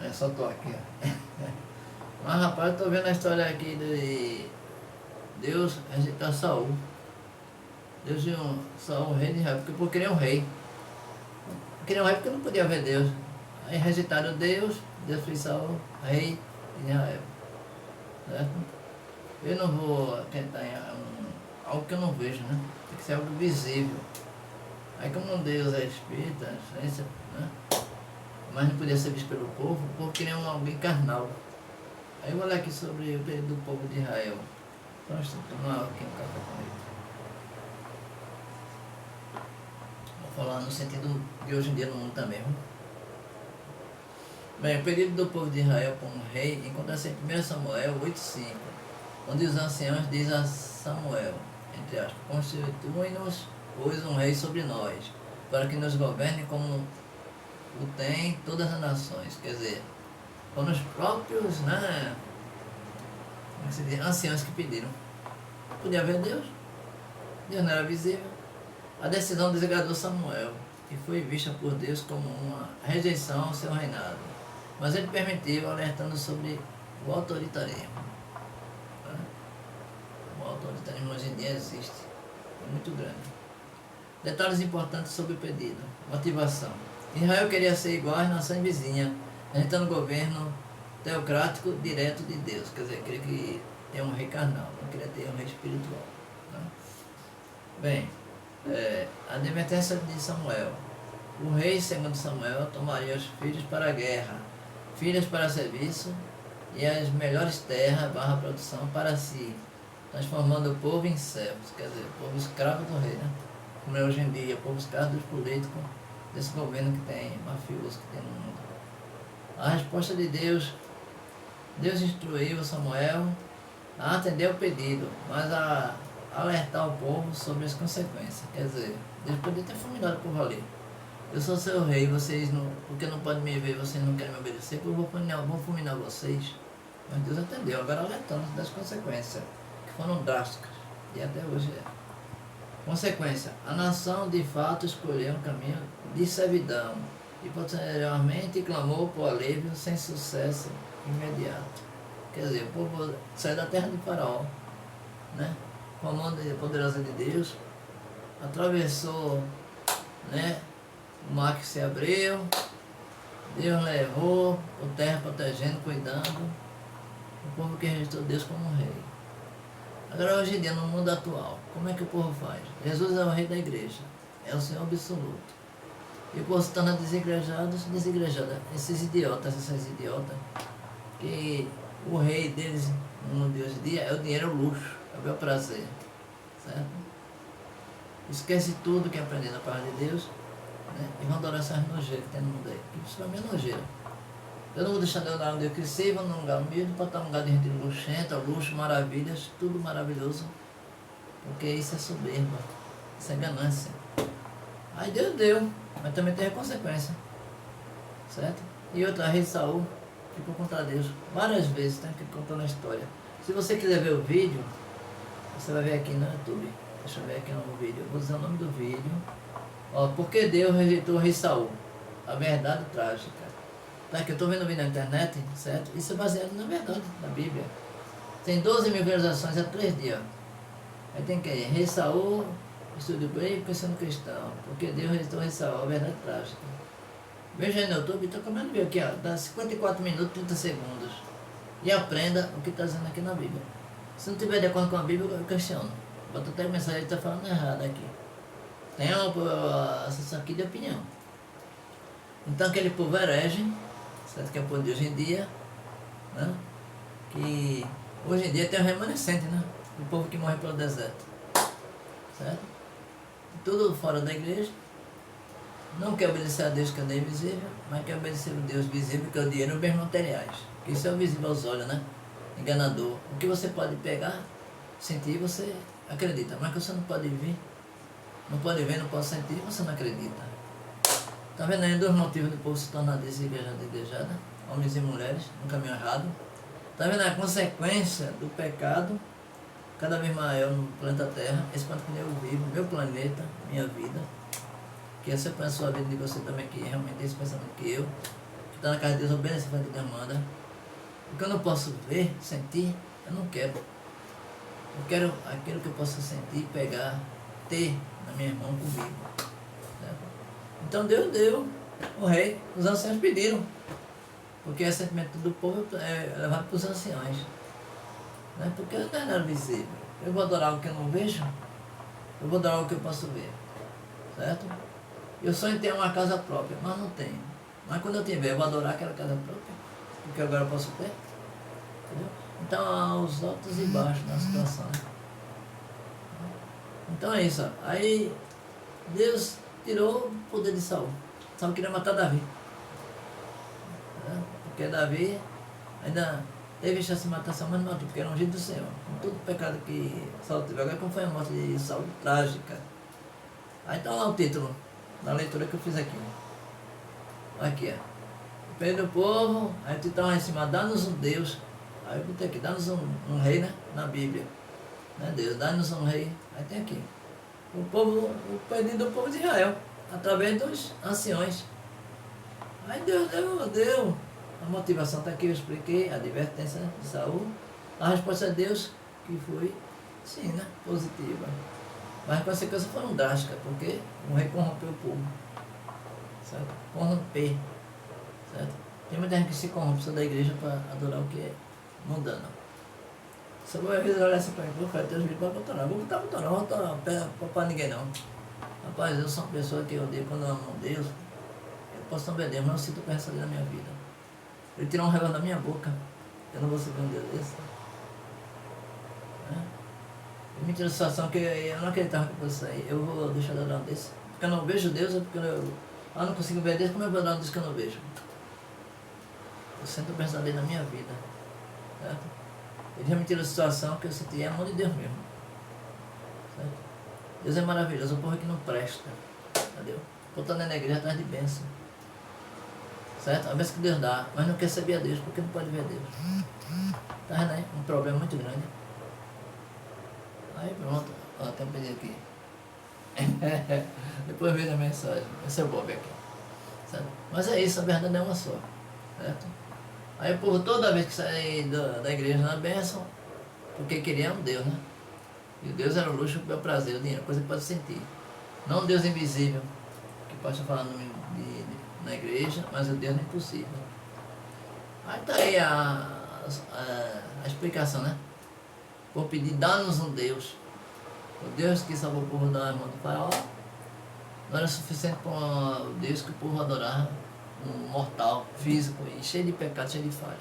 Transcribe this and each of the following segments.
É, só tô aqui, ó. Mas rapaz, eu tô vendo a história aqui de Deus rejeitar Saul. Deus tinha Saul, rei de Israel, porque queria um rei. Queria um rei porque não podia ver Deus. Aí rejeitaram Deus, Deus fez Saul, rei de Israel. Certo? Eu não vou tentar algo que eu não vejo, né? Tem que ser algo visível. Aí como Deus é espírito, é essência, né? Mas não podia ser visto pelo povo, o povo queria alguém carnal. Aí eu vou ler aqui sobre o período do povo de Israel. Então, deixa eu tomar aqui um café comigo. Vou falar no sentido de hoje em dia no mundo também. Viu? Bem, o período do povo de Israel como rei encontra-se em 1 Samuel 8,5, onde os anciãos dizem a Samuel, entre aspas, constitui-nos, pois, um rei sobre nós, para que nos governe como o tem todas as nações. Quer dizer, foram os próprios, né, como se diz, anciãos que pediram. Podia ver Deus, Deus não era visível. A decisão desagradou Samuel e foi vista por Deus como uma rejeição ao seu reinado. Mas ele permitiu, alertando sobre o autoritarismo. O autoritarismo hoje em dia existe, é muito grande. Detalhes importantes sobre o pedido. Motivação. Israel queria ser igual às nações vizinhas, rejeitando o governo teocrático direto de Deus. Quer dizer, queria que ter um rei carnal, não queria ter um rei espiritual. Né? Bem, a advertência de Samuel. O rei, segundo Samuel, tomaria os filhos para a guerra, filhas para serviço e as melhores terras / produção para si, transformando o povo em servos, quer dizer, o povo escravo do rei, né? Como é hoje em dia, o povo escravo dos políticos, desse governo que tem, mafioso que tem no mundo. A resposta de Deus instruiu Samuel a atender o pedido, mas a alertar o povo sobre as consequências. Quer dizer, Deus poderia ter fulminado o povo ali. Eu sou seu rei, vocês não, porque não podem me ver, vocês não querem me obedecer, porque eu vou fulminar vocês. Mas Deus atendeu, agora alertando das consequências, que foram drásticas, e até hoje é. Consequência, a nação de fato escolheu um caminho de servidão e posteriormente clamou por alívio sem sucesso imediato. Quer dizer, o povo saiu da terra de Faraó, né? Com a mão poderosa de Deus, atravessou, né, o mar que se abriu, Deus levou o terra protegendo, cuidando, o povo que rejeitou Deus como rei. Agora hoje em dia, no mundo atual, como é que o povo faz? Jesus é o rei da igreja, é o Senhor absoluto. E o povo se torna desigrejado. Esses idiotas, que o rei deles no mundo de hoje em dia é o dinheiro, é o luxo, é o bel prazer, certo? Esquece tudo que aprendeu na palavra de Deus, né? E vão adorar essas nojeiras que tem no mundo aí, que isso pra mim é nojeira. Eu não vou deixar de andar onde eu cresci, vou num lugar humilde, para estar num lugar de gente luxenta, luxo, maravilhas, tudo maravilhoso, porque isso é soberba, isso é ganância. Aí Deus deu, mas também teve consequência, certo? E outra, rei Saul ficou contra Deus várias vezes, tem que contar na história. Se você quiser ver o vídeo, você vai ver aqui no YouTube. Deixa eu ver aqui no vídeo, eu vou dizer o nome do vídeo. Ó, por que Deus rejeitou o rei Saul? A verdade trágica. Tá, que eu estou vendo o vídeo na internet, certo? Isso é baseado na verdade, na Bíblia. Tem 12 mil visualizações há 3 dias. Aí tem que ir, rei Saul, estudo bem pensando cristão. Porque Deus rejeitou o rei Saul, a verdade trágica. Veja aí no YouTube, estou acabando de ver aqui, ó, dá 54 minutos, 30 segundos. E aprenda o que está dizendo aqui na Bíblia. Se não tiver de acordo com a Bíblia, eu questiono. Bota até a mensagem que está falando errado aqui. Tem uma associação aqui de opinião. Então aquele povo herege, certo? Que é o povo de hoje em dia, né? Que hoje em dia tem um remanescente, né? O povo que morre pelo deserto, certo? Tudo fora da igreja. Não quer obedecer a Deus, que é o Deus invisível, mas quer obedecer o Deus visível, que é o dinheiro e os bens materiais. Que isso é o visível aos olhos, né? Enganador. O que você pode pegar, sentir, você acredita. Mas que você não pode ver, não pode ver, não pode sentir, você não acredita. Está vendo aí 2 motivos do povo se tornar desigrejado, homens e mulheres, no caminho errado. Está vendo a consequência do pecado cada vez maior no planeta Terra, esse planeta que eu vivo, meu planeta, minha vida. Que você põe a sua vida de você também, que realmente tem esse pensamento que está na casa de Deus, obedece o que Deus manda. O que eu não posso ver, sentir, eu não quero. Eu quero aquilo que eu possa sentir, pegar, ter na minha mão comigo. Certo? Então Deus deu, o rei, os anciãos pediram. Porque o sentimento do povo é levado para os anciões. Né? Porque não é nada visível. Eu vou adorar o que eu não vejo, eu vou adorar o que eu posso ver. Certo? Eu sonho em ter uma casa própria, mas não tenho. Mas quando eu tiver, eu vou adorar aquela casa própria, porque agora eu posso ter. Entendeu? Então há os altos e baixos na situação. Então é isso. Ó. Aí Deus tirou o poder de Saul. Saul queria matar Davi. Porque Davi ainda teve chance de matar Saul, mas não matou, porque era ungido do Senhor. Com todo o pecado que Saul teve. Agora como foi a morte de Saul, trágica. Aí está lá o título da leitura que eu fiz aqui. Aqui, ó. Pede o povo, aí o título lá em cima, dá-nos um Deus. Aí eu botei aqui, dá-nos um rei, né? Na Bíblia. Né? Deus, dá-nos um rei. Aí tem aqui. O povo, o pedido do povo de Israel, através dos anciões. Aí Deus deu. A motivação está aqui, eu expliquei, a advertência de Saul. A resposta de Deus, que foi, sim, né? Positiva. Mas as consequências foram drásticas, porque o rei corrompeu o povo. Certo? Corromper. Certo? Tem muita gente que se corrompe só da igreja para adorar o que é mundano. Se eu vou olhar assim para mim, vou fazer Deus vídeos para botar não. Vou botar não, vou botar para ninguém não. Rapaz, eu sou uma pessoa que eu odeio quando eu amo Deus. Eu posso não ver Deus, mas eu sinto presença dele na minha vida. Ele tirou um relógio da minha boca. Eu não vou seguir um Deus desse. Ele me tirou a situação que eu não acreditava que fosse sair. Eu vou deixar de adorar um desse. Porque eu não vejo Deus, é porque eu não consigo ver Deus, como eu vou adorar um Deus que eu não vejo? Eu sinto presença dele na minha vida. Certo? Ele já me tirou a situação que eu senti, é amor de Deus mesmo. Certo? Deus é maravilhoso, o povo é que não presta. Entendeu? Voltando na igreja atrás de bênção. Certo? A vez que Deus dá, mas não quer saber a Deus, porque não pode ver a Deus. Tá vendo aí? Um problema muito grande. Aí pronto, ó, tem um pedido aqui. Depois veja a mensagem. Esse é o Bob aqui. Certo? Mas é isso, a verdade é uma só. Certo? Aí o povo toda vez que sai da igreja na bênção, porque queria um Deus, né? E o Deus era o luxo, o meu prazer, o dinheiro, coisa que pode sentir. Não um Deus invisível, que pode estar falando na igreja, mas o Deus é impossível. Aí está aí a explicação, né? Por pedir, dá-nos um Deus. O Deus que salvou o povo da mão do faraó não era suficiente para o Deus que o povo adorava, um mortal, físico e cheio de pecado, cheio de falha.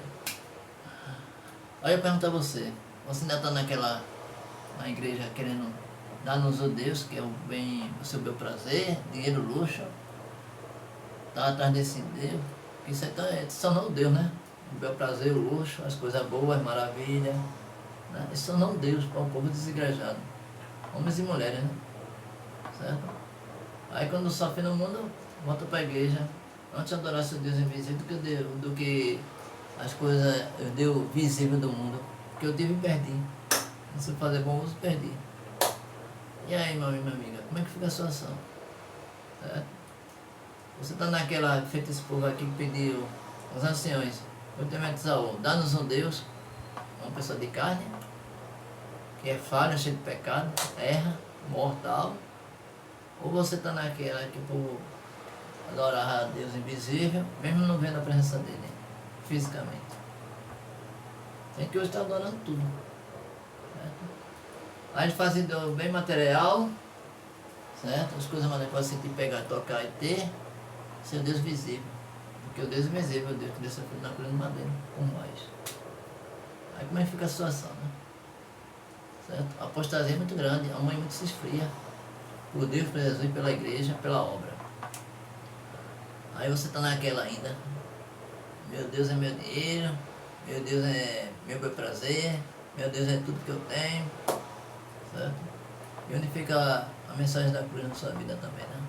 Aí eu pergunto a você ainda está na igreja querendo dar-nos o Deus, que é o seu bel prazer, dinheiro, luxo, está atrás desse Deus, que isso é só não o Deus, né? O bel prazer, o luxo, as coisas boas, as maravilhas, né? Isso só não Deus para um povo desigrejado, homens e mulheres, né? Certo? Aí quando sofre no mundo, volta para a igreja, antes adorar seu Deus invisível do que as coisas Deus visível do mundo, que eu tive e perdi. Não sei fazer bom uso, perdi. E aí, meu amigo, minha amiga, como é que fica a situação? Certo? Você está naquela, feito esse povo aqui que pediu os anciões, o temente de Saul, dá-nos um Deus, uma pessoa de carne, que é falha, cheio de pecado, erra, mortal, ou você está naquela que o povo adorava a Deus invisível, mesmo não vendo a presença dele, fisicamente. Tem que hoje estar adorando tudo. Certo? A gente faz do bem material, certo? As coisas materiais podem sentir, pegar, tocar e ter, ser o Deus visível. Porque o Deus invisível é o Deus que desceu na cruz do madeiro, com nós. Aí como é que fica a situação, né? Certo? A apostasia é muito grande, a mãe muito se esfria. Por Deus, por Jesus, pela igreja, pela obra. Aí você está naquela ainda. Meu Deus é meu dinheiro, meu Deus é meu bel prazer, meu Deus é tudo que eu tenho. Certo? E onde fica a mensagem da cruz na sua vida também, né?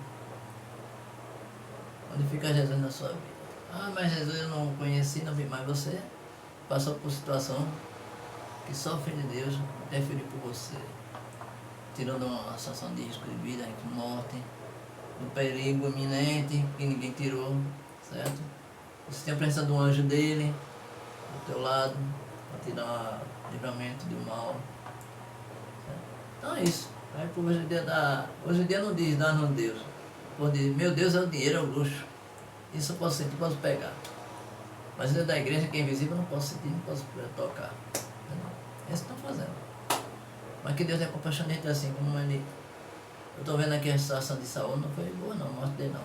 Onde fica Jesus na sua vida? Ah, mas Jesus eu não conheci, não vi mais. Você passou por situação que só o Filho de Deus interferiu por você. Tirando uma situação de risco de vida, de morte, do perigo iminente que ninguém tirou, certo? Você tem a presença de um anjo dele do teu lado, para te dar livramento do mal. Então é isso. Aí, hoje em dia não diz dar no Deus. Por dizer, meu Deus é o dinheiro, é o luxo. Isso eu posso sentir, posso pegar. Mas dentro da igreja que é invisível eu não posso sentir, não posso tocar. É isso que estão fazendo. Mas que Deus é compassionante assim, como ele. Eu estou vendo aqui a situação de Saul, não foi boa não, a morte dele não.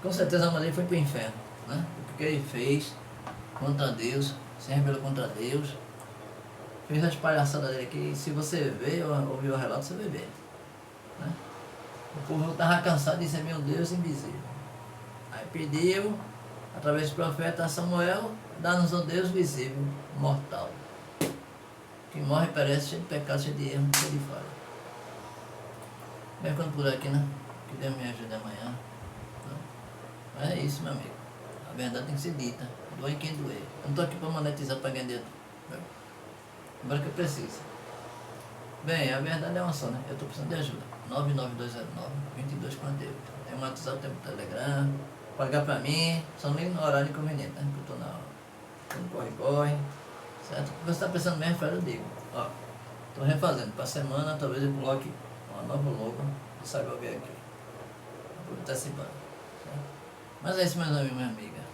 Com certeza a mãe dele foi para o inferno, né? Porque ele fez contra Deus, se rebelou contra Deus, fez as palhaçadas dele que se você ver ou ouvir o relato, você vai ver. Né? O povo estava cansado de ser meu Deus invisível. Aí pediu, através do profeta Samuel, dá-nos um Deus visível, mortal. Que morre e perece cheio de pecado, cheio de erro, cheio de falha. Bem, quando por aqui, né? Que Deus me ajude amanhã. Né? Mas é isso, meu amigo. A verdade tem que ser dita. Doe quem doer. Eu não estou aqui para monetizar para ganhar dinheiro. Agora que eu preciso. Bem, a verdade é uma só, né? Eu estou precisando de ajuda. 99209-2248. Tem um WhatsApp, tem um Telegram. Pagar para mim, só nem no horário inconveniente, né? Porque eu estou no corre-corre. Certo? Se você está pensando mesmo, eu digo. Ó, estou refazendo. Para a semana, talvez eu coloque uma nova logo do Saiba Ver aqui. Antecipando. Certo? Mas é isso, meus amigos e minha amiga.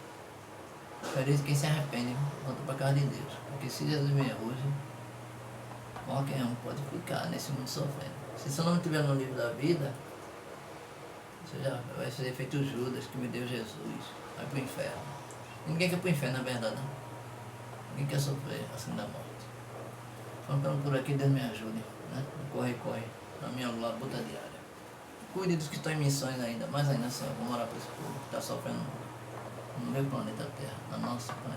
Feliz quem se arrepende, volta para a casa de Deus. Porque se Jesus vier hoje, qualquer um pode ficar nesse mundo sofrendo. Se seu nome estiver no livro da vida, você já vai ser feito Judas, que me deu Jesus, vai para o inferno. Ninguém quer para o inferno, na verdade, né? Ninguém quer sofrer assim da morte. Falando por aqui, Deus me ajude, né? Corre, na minha luta diária. Cuide dos que estão em missões ainda, mais ainda, Senhor. Vamos orar para esse povo que está sofrendo no meu planeta Terra, na nossa planeta.